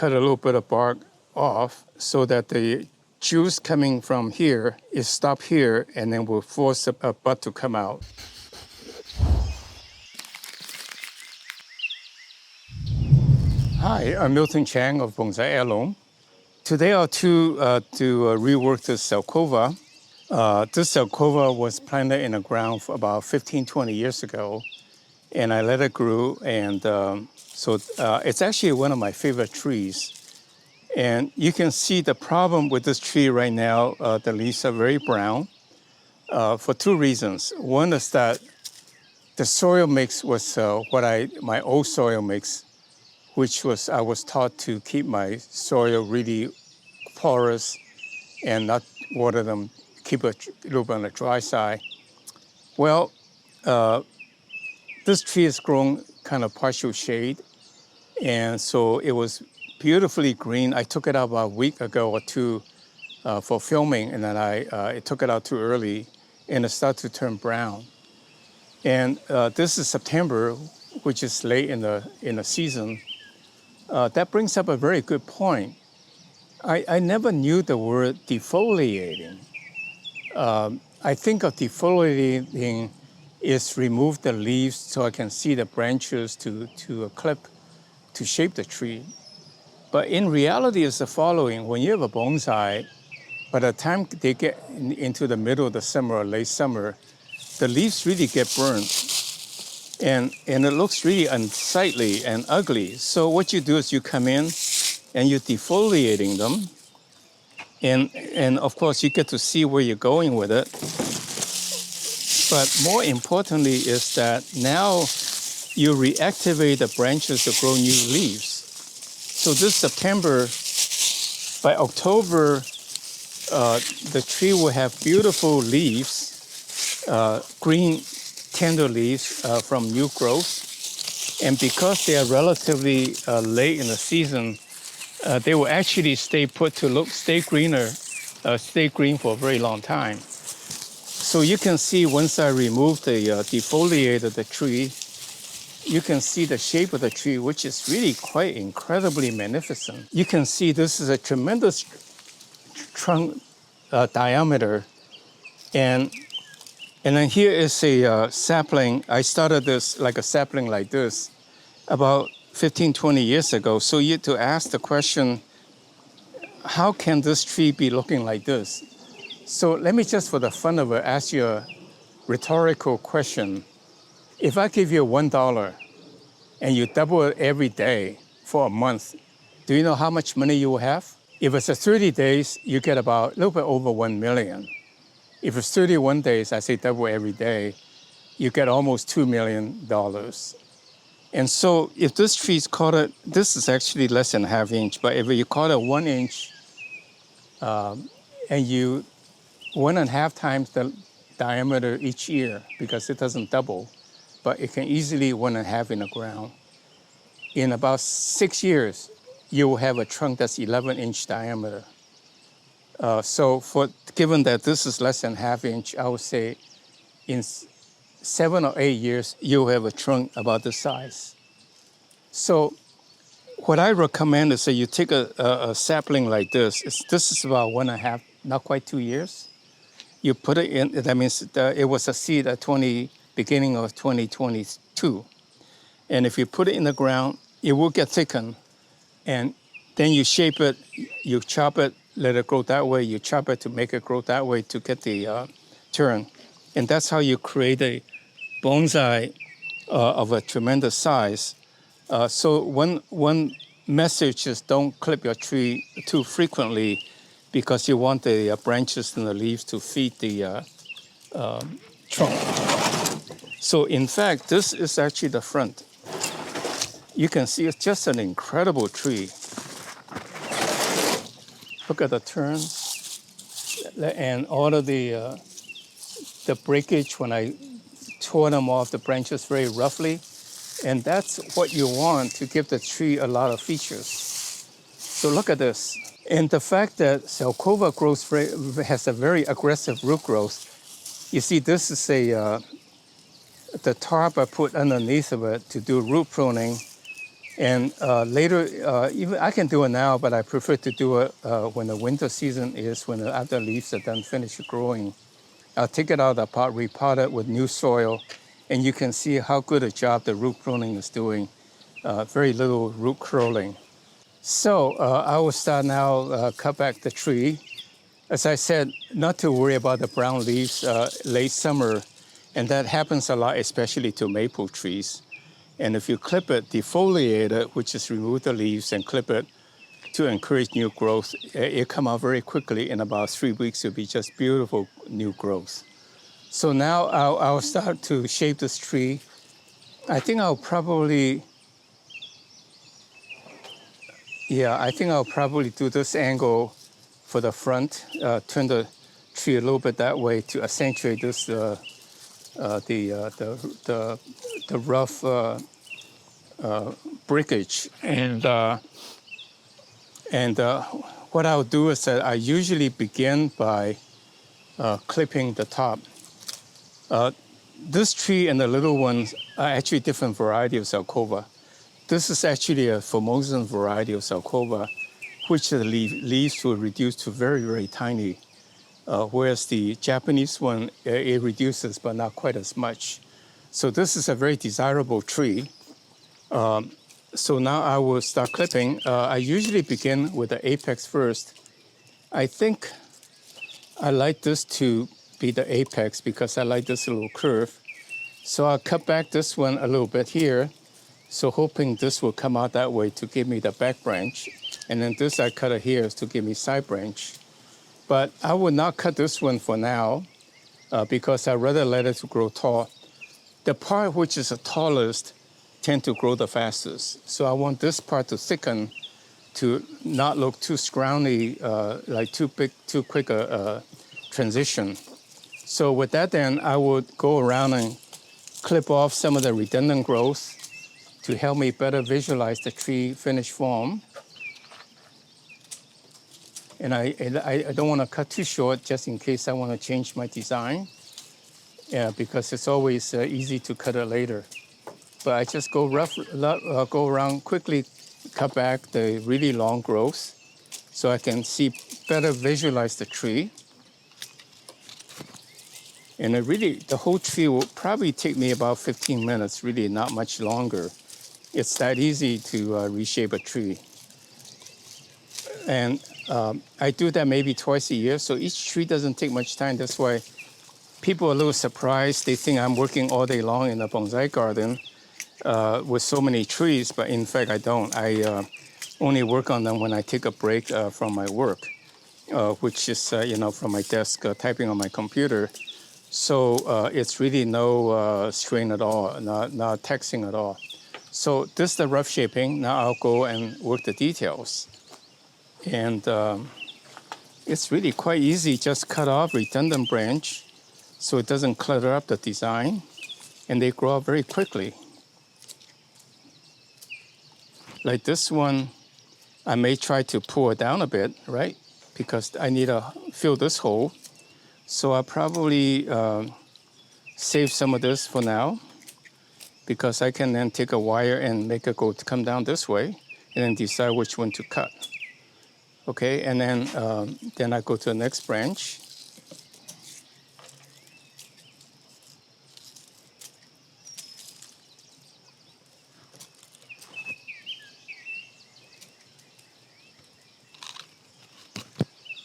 cut a little bit of bark off so that the juice coming from here is stopped here and then will force a bud to come out. Hi, I'm Miltonchang of Bonsai Heirloom. Today I'll to rework this Zelkova. This Zelkova was planted in the ground for about 15, 20 years ago, and I let it grow, and so it's actually one of my favorite trees. And you can see the problem with this tree right now, the leaves are very brown for two reasons. One is that the soil mix was my old soil mix, which was I was taught to keep my soil really porous and not water them, keep it a little bit on the dry side. Well, this tree has grown kind of partial shade, and so it was beautifully green. I took it out about a week ago or two for filming, and then I took it out too early, and it started to turn brown. And this is September, which is late in the season. That brings up a very good point. I never knew the word defoliating. I think of defoliating is remove the leaves so I can see the branches to clip to shape the tree. But in reality, it's the following. When you have a bonsai, by the time they get into the middle of the summer or late summer, the leaves really get burned. And it looks really unsightly and ugly. So what you do is you come in and you're defoliating them. And of course, you get to see where you're going with it. But more importantly is that now you reactivate the branches to grow new leaves. So this September, by October, the tree will have beautiful leaves, green tender leaves from new growth. And because they are relatively late in the season, they will actually stay put to stay green for a very long time. So you can see once I remove the defoliate of the tree, you can see the shape of the tree, which is really quite incredibly magnificent. You can see this is a tremendous trunk diameter. And then here is a sapling. I started this like a sapling like this about 15, 20 years ago. So you have to ask the question, how can this tree be looking like this? So let me just, for the fun of it, ask you a rhetorical question. If I give you $1 and you double it every day for a month, do you know how much money you will have? If it's 30 days, you get about a little bit over 1 million. If it's 31 days, I say double every day, you get almost $2 million. And so if this tree's this is actually less than ½ inch, but if you cut it 1 inch, and you 1.5 times the diameter each year, because it doesn't double, but it can easily 1.5 in the ground. In about 6 years, you will have a trunk that's 11-inch diameter. So given that this is less than ½ inch, I would say in 7 or 8 years, you'll have a trunk about this size. So what I recommend is that you take a sapling like this. This is about 1.5, not quite 2 years. You put it in, that means it was a seed at beginning of 2022. And if you put it in the ground, it will get thickened. And then you shape it, you chop it, let it grow that way. You chop it to make it grow that way to get the turn. And that's how you create a bonsai of a tremendous size. So one message is don't clip your tree too frequently because you want the branches and the leaves to feed the trunk. So in fact, this is actually the front. You can see it's just an incredible tree. Look at the turn and all of the breakage when I tore them off the branches very roughly. And that's what you want to give the tree a lot of features. So look at this. And the fact that Zelkova has a very aggressive root growth. You see, this is the tarp I put underneath of it to do root pruning. And later, even I can do it now, but I prefer to do it when the winter season is, when the other leaves are done, finish growing. I'll take it out of the pot, repot it with new soil, and you can see how good a job the root pruning is doing. Very little root curling. So I will start now, cut back the tree. As I said, not to worry about the brown leaves late summer, and that happens a lot, especially to maple trees. And if you clip it, defoliate it, which is remove the leaves and clip it to encourage new growth, it come out very quickly. In about 3 weeks, it'll be just beautiful new growth. So now I'll start to shape this tree. I think I'll probably, I think I'll probably do this angle for the front, turn the tree a little bit that way to accentuate this, the rough breakage. And what I'll do is that I usually begin by clipping the top. This tree and the little ones are actually different variety of Zelkova. This is actually a Formosan variety of Zelkova, which the leaves will reduce to very, very tiny. Whereas the Japanese one, it reduces, but not quite as much. So this is a very desirable tree. So now I will start clipping. I usually begin with the apex first. I think I like this to be the apex because I like this little curve. So I'll cut back this one a little bit here. So hoping this will come out that way to give me the back branch. And then this I cut it here to give me side branch. But I will not cut this one for now because I'd rather let it grow tall. The part which is the tallest tend to grow the fastest. So I want this part to thicken to not look too scrawny, like too big, too quick a transition. So with that then, I would go around and clip off some of the redundant growth to help me better visualize the tree finished form. And I don't want to cut too short just in case I want to change my design, because it's always easy to cut it later. But I just go go around quickly, cut back the really long growth so I can better visualize the tree. And the whole tree will probably take me about 15 minutes, really not much longer. It's that easy to reshape a tree. And I do that maybe twice a year, so each tree doesn't take much time. That's why people are a little surprised. They think I'm working all day long in a bonsai garden with so many trees, but in fact I don't. I only work on them when I take a break from my work, which is from my desk typing on my computer. So it's really no strain at all, not taxing at all. So this is the rough shaping. Now I'll go and work the details. And it's really quite easy. Just cut off redundant branch so it doesn't clutter up the design. And they grow up very quickly. Like this one, I may try to pull it down a bit, right? Because I need to fill this hole. So I'll probably save some of this for now, because I can then take a wire and make it come down this way and then decide which one to cut. Okay, and then I go to the next branch.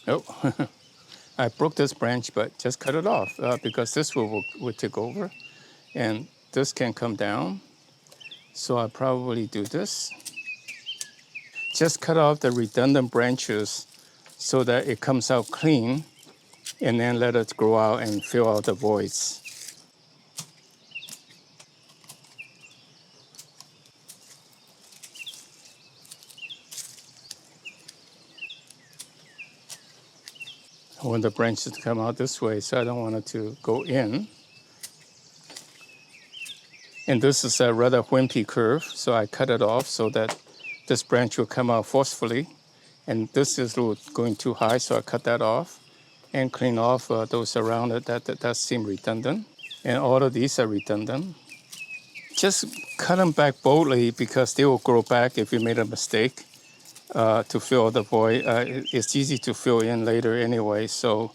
Oh, I broke this branch, but just cut it off because this will take over and this can come down. So I'll probably do this. Just cut off the redundant branches so that it comes out clean, and then let it grow out and fill out the voids. I want the branches to come out this way, so I don't want it to go in. And this is a rather wimpy curve, so I cut it off so that this branch will come out forcefully. And this is going too high, so I cut that off and clean off those around it that seem redundant. And all of these are redundant. just cut them back boldly because they will grow back if you made a mistake to fill the void. It's easy to fill in later anyway, so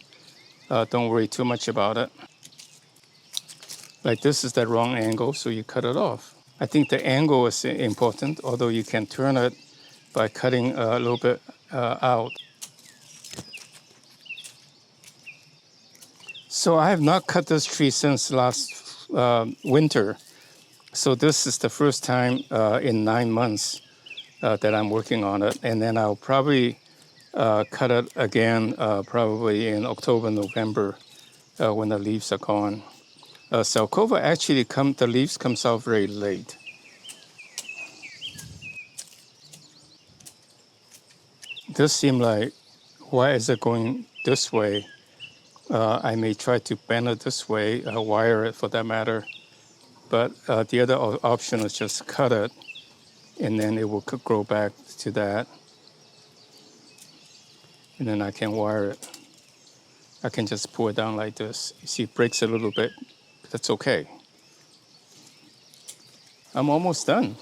don't worry too much about it. Like this is the wrong angle, so you cut it off. I think the angle is important, although you can turn it by cutting a little bit out. So I have not cut this tree since last winter. So this is the first time in 9 months that I'm working on it. And then I'll probably cut it again probably in October, November when the leaves are gone. Zelkova actually the leaves comes out very late. This seemed like, why is it going this way? I may try to bend it this way, wire it for that matter. But the other option is just cut it, and then it will grow back to that. And then I can wire it. I can just pull it down like this. You see, it breaks a little bit. That's okay. I'm almost done.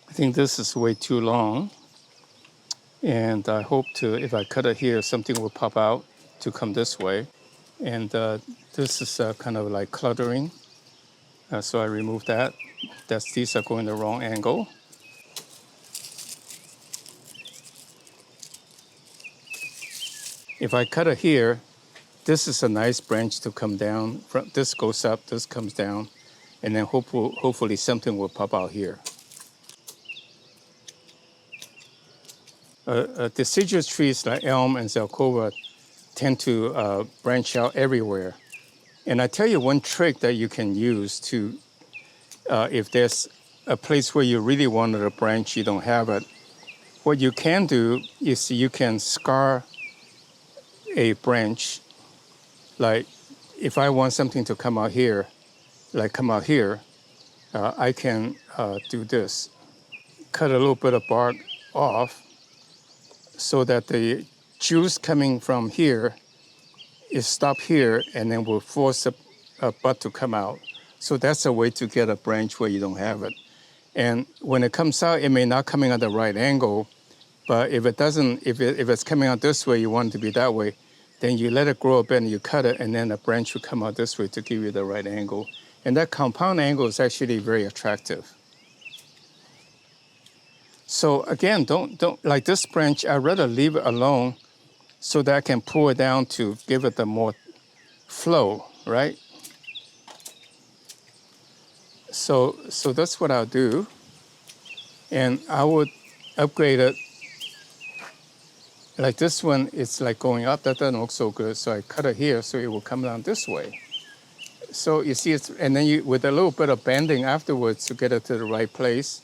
I think this is way too long. And I hope to, if I cut it here, something will pop out to come this way. And this is kind of like cluttering. So I remove that. These are going the wrong angle. If I cut it here, this is a nice branch to come down. This goes up, this comes down, and then hopefully something will pop out here. Deciduous trees like elm and Zelkova tend to branch out everywhere. And I tell you one trick that you can use to, if there's a place where you really wanted a branch, you don't have it, what you can do is you can scar a branch. Like if I want something to come out here, I can do this. Cut a little bit of bark off so that the juice coming from here is stopped here and then will force a bud to come out. So that's a way to get a branch where you don't have it. And when it comes out, it may not coming at the right angle, but if it doesn't, if it's coming out this way, you want it to be that way, then you let it grow a bit and you cut it, and then a branch will come out this way to give you the right angle. And that compound angle is actually very attractive. So again, don't like this branch, I'd rather leave it alone so that I can pull it down to give it the more flow, right? So that's what I'll do. And I would upgrade it. Like this one, it's like going up, that doesn't look so good. So I cut it here so it will come down this way. So you see, and then with a little bit of bending afterwards to get it to the right place,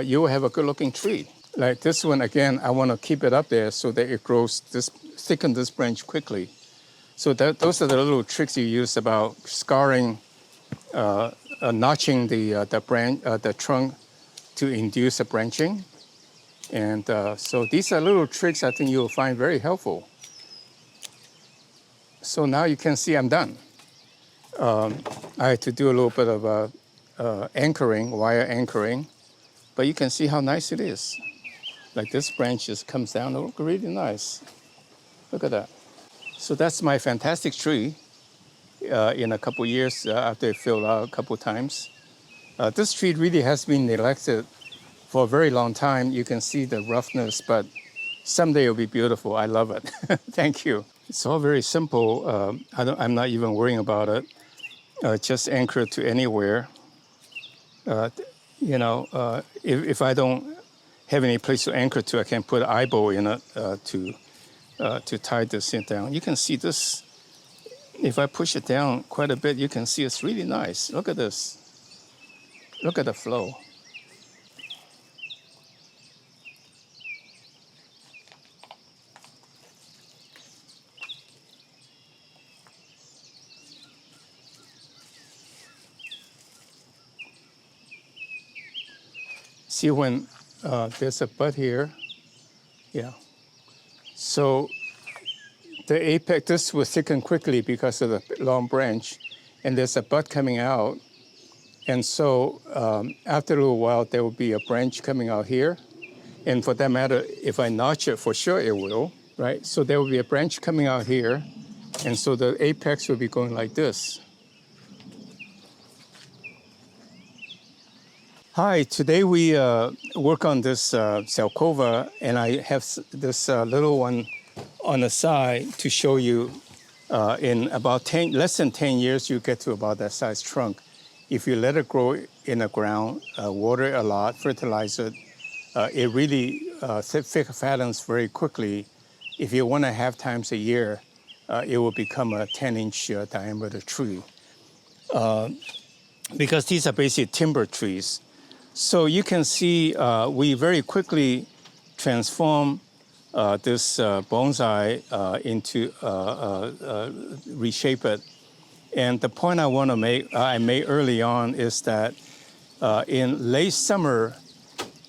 you will have a good looking tree. Like this one, again, I want to keep it up there so that it grows, thicken this branch quickly. So those are the little tricks you use about scarring, notching the trunk to induce a branching. And so these are little tricks I think you'll find very helpful. So now you can see I'm done. I had to do a little bit of anchoring, wire anchoring, but you can see how nice it is. Like this branch just comes down, look really nice. Look at that. So that's my fantastic tree in a couple years after it filled out a couple times. This tree really has been neglected for a very long time. You can see the roughness, but someday it'll be beautiful. I love it. Thank you. It's all very simple. I'm not even worrying about it. Just anchor it to anywhere. If I don't have any place to anchor to, I can put an eyeball in it to tie this thing down. You can see this. If I push it down quite a bit, you can see it's really nice. Look at this. Look at the flow. See when there's a bud here, Yeah. So the apex, this will thicken quickly because of the long branch, and there's a bud coming out. And so after a little while, there will be a branch coming out here. And for that matter, if I notch it, for sure it will, right? So there will be a branch coming out here. And so the apex will be going like this. Hi, today we work on this Zelkova, and I have this little one on the side to show you in about less than 10 years, you get to about that size trunk. If you let it grow in the ground, water it a lot, fertilize it, it really fattens very quickly. If you 1.5 times a year, it will become a 10-inch diameter tree. Because these are basically timber trees. So you can see we very quickly transform this bonsai into reshape it. And the point I want to make, I made early on, is that in late summer,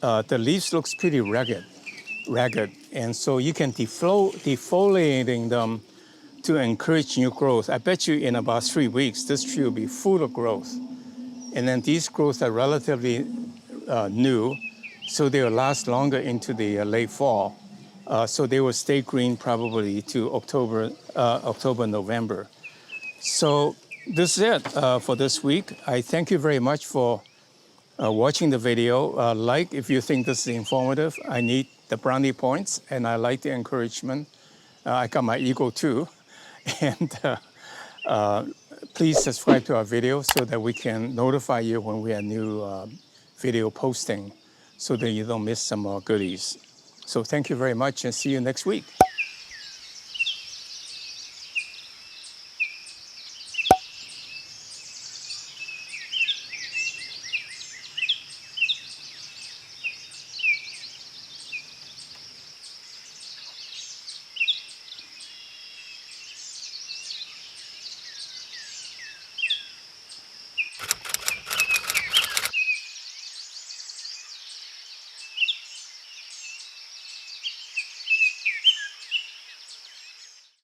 the leaves looks pretty ragged, and so you can defoliating them to encourage new growth. I bet you in about 3 weeks, this tree will be full of growth. And then these growths are relatively new, so they'll last longer into the late fall. So they will stay green probably to October, November. So this is it for this week. I thank you very much for watching the video. Like if you think this is informative. I need the brownie points, and I like the encouragement. I got my ego too. And please subscribe to our video so that we can notify you when we have new video posting, so that you don't miss some goodies. So thank you very much, and see you next week.